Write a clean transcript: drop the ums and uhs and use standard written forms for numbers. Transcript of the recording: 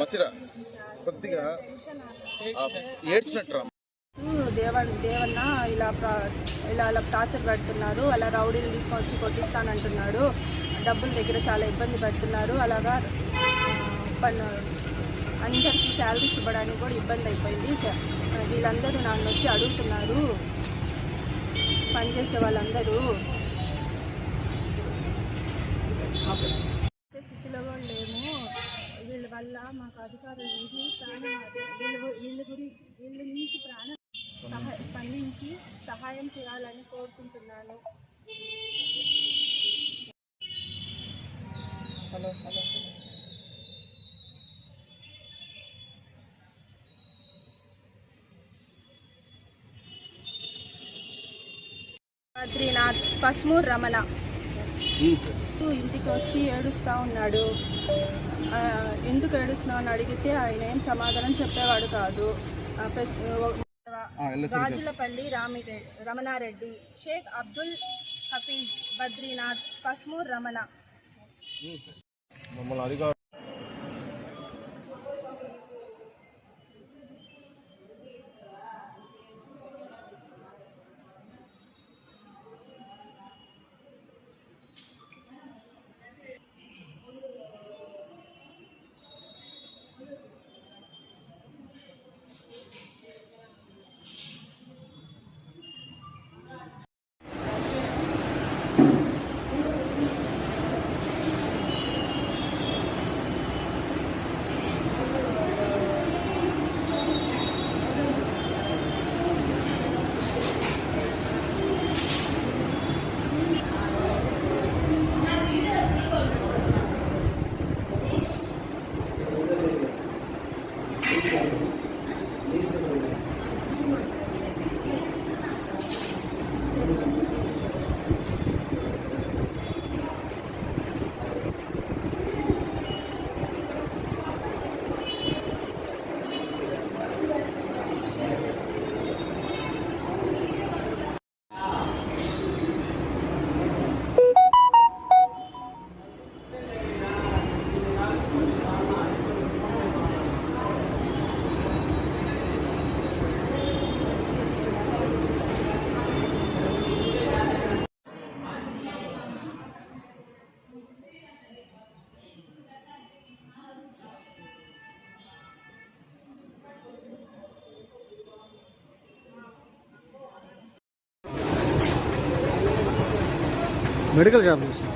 మసిరా కొద్దిగా ఏడ్చినట్టు దేవన్న ఇలా టార్చర్ పెడుతున్నారు, అలా రౌడీలు తీసుకొచ్చి కొట్టిస్తానంటున్నాడు, డబ్బుల దగ్గర చాలా ఇబ్బంది పెడుతున్నారు, అలాగా అందరికీ శాలరీస్ ఇవ్వడానికి కూడా ఇబ్బంది అయిపోయింది. వీళ్ళందరూ నన్ను వచ్చి అడుగుతున్నారు, పనిచేసే వాళ్ళందరూ స్థితిలో కూడా లేము. వీళ్ళ వల్ల మాకు అధికారుల నుంచి వీళ్ళ నుంచి స్పందించి సహాయం చేయాలని కోరుకుంటున్నాను. హలో బద్రీనాథ్ కస్మూర్ రమణ ఇంటికి వచ్చి ఏడుస్తూ ఉన్నాడు. ఎందుకు ఏడుస్తున్నావు అని అడిగితే ఆయన ఏం సమాధానం చెప్పేవాడు కాదు. గాజులపల్లి రమణారెడ్డి, షేక్ అబ్దుల్ హఫీజ్, బద్రీనాథ్ కస్మూర్ రమణ. Medical shop